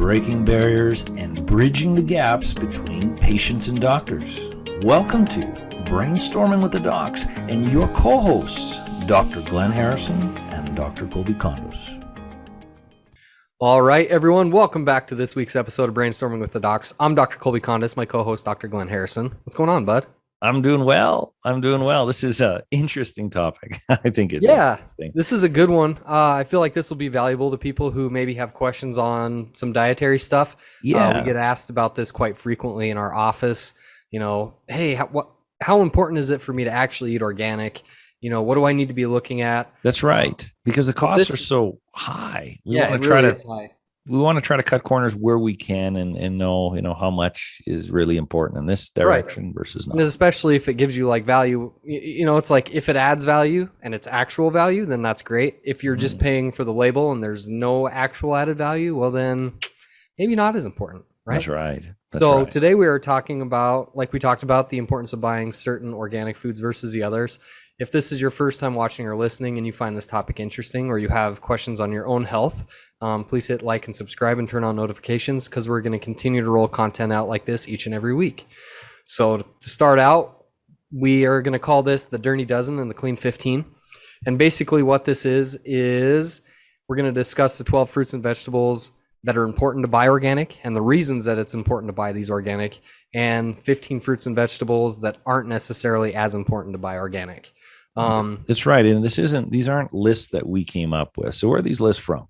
breaking barriers and bridging the gaps between patients and doctors. Welcome to Brainstorming with the Docs and your co-hosts, Dr. Glenn Harrison and Dr. Kolby Condos. All right, everyone, welcome back to this week's episode of Brainstorming with the Docs. I'm Dr. Kolby Condos, my co-host, Dr. Glenn Harrison. What's going on, bud? I'm doing well. This is an interesting topic. I think it's interesting. This is a good one. I feel like this will be valuable to people who maybe have questions on some dietary stuff. We get asked about this quite frequently in our office. You know, hey, how important is it for me to actually eat organic? You know, what do I need to be looking at? That's right, because the costs are so high. We want to try to cut corners where we can and know how much is really important in this direction versus not. And especially if it gives you like value, it's like if it adds value and it's actual value, then that's great. If you're just paying for the label and there's no actual added value, well then maybe not as important, right? That's right. Today we are talking about, like we talked about, the importance of buying certain organic foods versus the others. If this is your first time watching or listening and you find this topic interesting or you have questions on your own health, please hit like and subscribe and turn on notifications because we're going to continue to roll content out like this each and every week. So to start out, we are going to call this the Dirty Dozen and the Clean 15. And basically what this is we're going to discuss the 12 fruits and vegetables that are important to buy organic and the reasons that it's important to buy these organic, and 15 fruits and vegetables that aren't necessarily as important to buy organic. That's right. And these aren't lists that we came up with. So where are these lists from?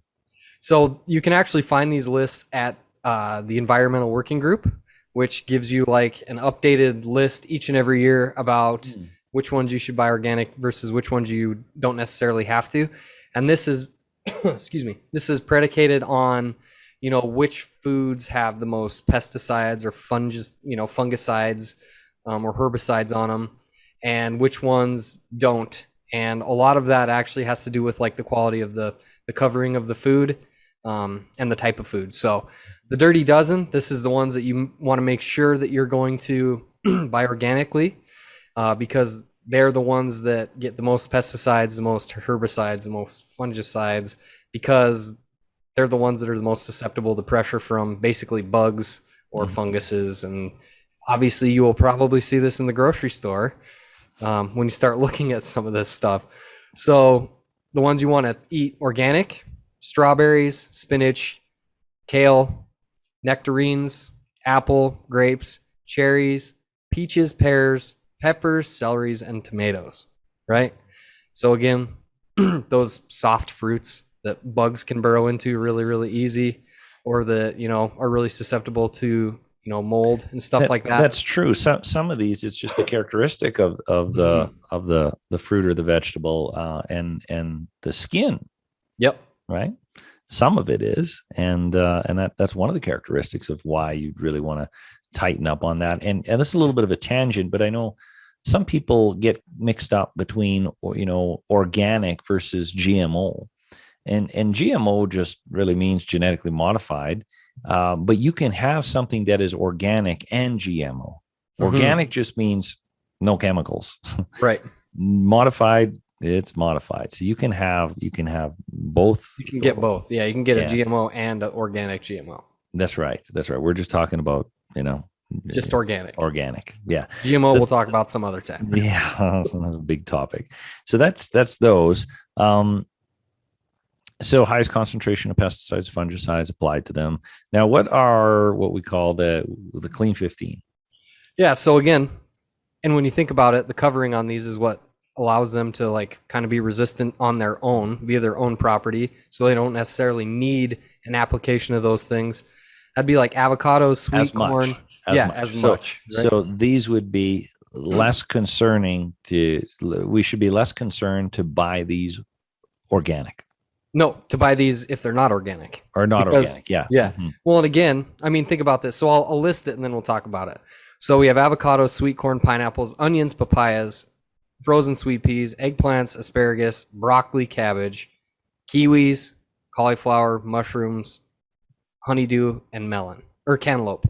So you can actually find these lists at the Environmental Working Group, which gives you like an updated list each and every year about which ones you should buy organic versus which ones you don't necessarily have to. And this is, this is predicated on, which foods have the most pesticides or fungicides or herbicides on them, and which ones don't. And a lot of that actually has to do with like the quality of the covering of the food and the type of food. So the Dirty Dozen, this is the ones that you want to make sure that you're going to buy organically because they're the ones that get the most pesticides, the most herbicides, the most fungicides, because they're the ones that are the most susceptible to pressure from basically bugs or funguses. And obviously you will probably see this in the grocery store when you start looking at some of this stuff. So the ones you want to eat organic: strawberries, spinach, kale, nectarines, apple, grapes, cherries, peaches, pears, peppers, celeries, and tomatoes, right? So again, those soft fruits that bugs can burrow into really, really easy, or that, are really susceptible to, mold and stuff like that. That's true. Some of these, it's just the characteristic of the fruit or the vegetable and the skin. Yep. Right. Some of it is, and that's one of the characteristics of why you really want to tighten up on that. And this is a little bit of a tangent, but I know some people get mixed up between, organic versus GMO. And GMO just really means genetically modified, but you can have something that is organic and GMO. Organic just means no chemicals. Right. Modified, it's modified. So you can have both. You can get both. Yeah, you can get a GMO and an organic GMO. That's right. We're just talking about, just organic. Organic. Yeah. GMO we'll talk about some other time. Yeah, that's a big topic. So that's those. So highest concentration of pesticides, fungicides applied to them. Now, what we call the Clean 15? Yeah. So again, and when you think about it, the covering on these is what allows them to like kind of be resistant on their own via their own property. So they don't necessarily need an application of those things. That'd be like avocados, sweet corn. As much. Right? So these would be less concerning we should be less concerned to buy these organic. No, to buy these if they're not organic. Or not organic, yeah. Yeah. Well, and again, think about this. So I'll list it and then we'll talk about it. So we have avocados, sweet corn, pineapples, onions, papayas, frozen sweet peas, eggplants, asparagus, broccoli, cabbage, kiwis, cauliflower, mushrooms, honeydew, and cantaloupe.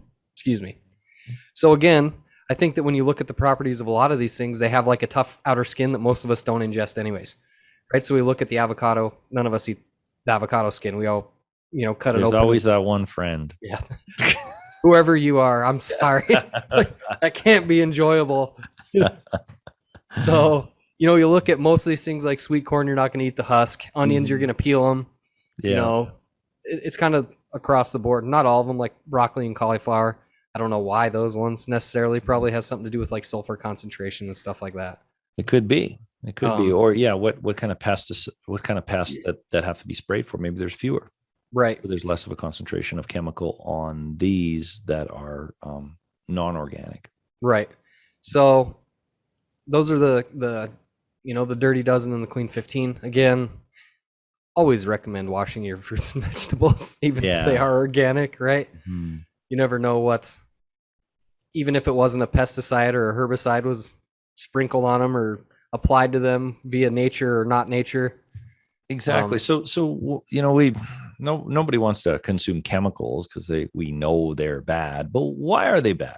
So again, I think that when you look at the properties of a lot of these things, they have like a tough outer skin that most of us don't ingest anyways. Right. So we look at the avocado. None of us eat the avocado skin. We all cut it There's open. always that one friend. Yeah. Whoever you are, I'm sorry. That can't be enjoyable. So, you look at most of these things like sweet corn, you're not going to eat the husk. Onions, you're going to peel them. Yeah. It's kind of across the board. Not all of them, like broccoli and cauliflower. I don't know why those ones necessarily. Probably has something to do with like sulfur concentration and stuff like that. It could be. It could be. Or what kind of pests that have to be sprayed for? Maybe there's fewer. Right. There's less of a concentration of chemical on these that are non-organic. Right. So those are the dirty dozen and the clean 15. Again, always recommend washing your fruits and vegetables, even if they are organic, right? Mm-hmm. You never know even if it wasn't a pesticide or a herbicide was sprinkled on them or applied to them via nature or not nature. Exactly. Nobody wants to consume chemicals because we know they're bad, but why are they bad?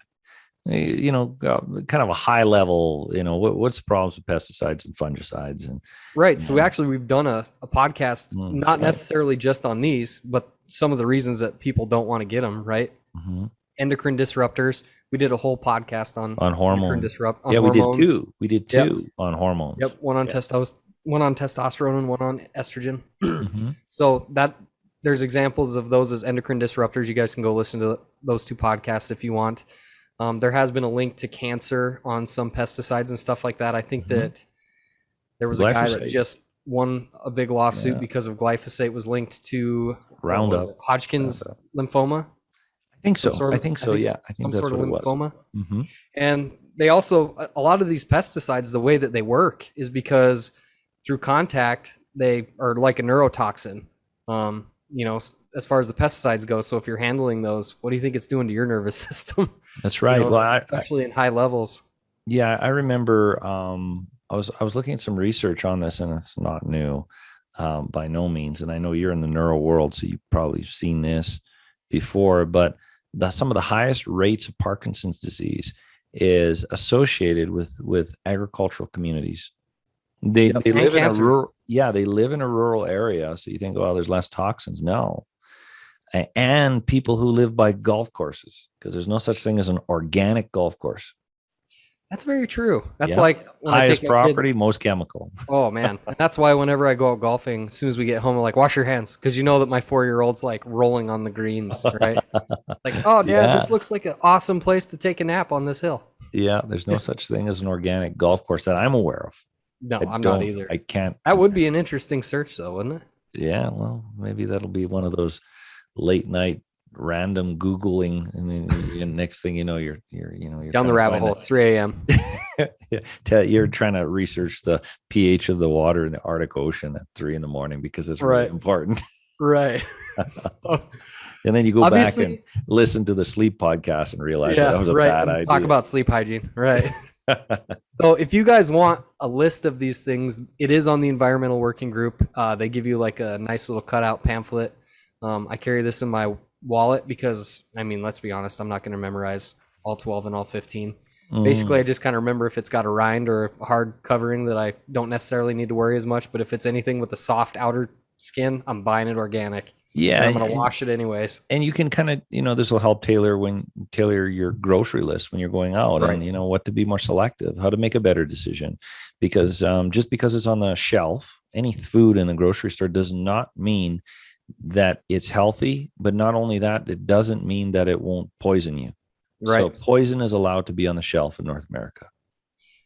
Kind of a high level, what's the problems with pesticides and fungicides and right. So we've done a podcast, not necessarily just on these, but some of the reasons that people don't want to get them, right? Mm-hmm. Endocrine disruptors. We did a whole podcast on hormone disrupt. Hormone. We did two on hormones. Yep. One on testosterone and one on estrogen. Mm-hmm. So there's examples of those as endocrine disruptors. You guys can go listen to those two podcasts if you want. There has been a link to cancer on some pesticides and stuff like that. I think that there was a guy that just won a big lawsuit because of glyphosate was linked to Roundup, Hodgkin's lymphoma. I think so. I think that's some what sort of it was. lymphoma. Mm-hmm. And they also, a lot of these pesticides, the way that they work is because through contact, they are like a neurotoxin. As far as the pesticides go. So if you're handling those, what do you think it's doing to your nervous system? That's right. Especially in high levels. Yeah, I remember I was looking at some research on this, and it's not new by no means. And I know you're in the neuro world, so you've probably seen this before. But some of the highest rates of Parkinson's disease is associated with agricultural communities. They live in they live in a rural area. So you think, oh, there's less toxins. No. And people who live by golf courses, because there's no such thing as an organic golf course. That's very true. That's like highest property, most chemical. Oh man. That's why whenever I go out golfing, as soon as we get home, I'm like, wash your hands. Because you know that my 4-year-old's like rolling on the greens, right? Like, oh Dad, this looks like an awesome place to take a nap on this hill. Yeah, there's no such thing as an organic golf course that I'm aware of. No, I'm not either. I can't. That would be an interesting search though, wouldn't it? Yeah, well, maybe that'll be one of those late night random Googling, and then next thing you know, you're down the rabbit hole. It's 3 a.m. You're trying to research the pH of the water in the Arctic Ocean at 3 a.m. because it's really important. Right. And then you go back and listen to the sleep podcast and realize that was a bad idea. Talk about sleep hygiene. Right. So if you guys want a list of these things, it is on the environmental working group. They give you like a nice little cutout pamphlet. I carry this in my wallet because, let's be honest, I'm not going to memorize all 12 and all 15. Basically, I just kind of remember if it's got a rind or a hard covering that I don't necessarily need to worry as much. But if it's anything with a soft outer skin, I'm buying it organic. Yeah. I'm going to wash it anyways. And you can kind of, this will help tailor your grocery list when you're going out and, what to be more selective, how to make a better decision. Because just because it's on the shelf, any food in the grocery store does not mean that it's healthy. But not only that, it doesn't mean that it won't poison you. Right. So poison is allowed to be on the shelf in North America.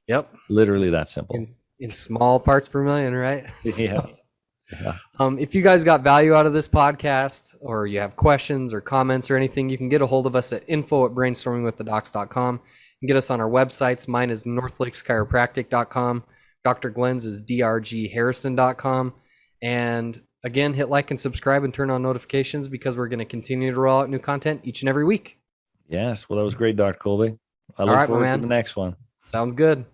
Yep. Literally that simple. In small parts per million, right? Yeah. If you guys got value out of this podcast, or you have questions or comments or anything, you can get a hold of us at info@brainstormingwiththedocs.com. You can get us on our websites. Mine is northlakeschiropractic.com. Dr. Glenn's is drgharrison.com. And again, hit like and subscribe and turn on notifications because we're going to continue to roll out new content each and every week. Yes. Well, that was great, Dr. Kolby. I look forward to the next one. Sounds good.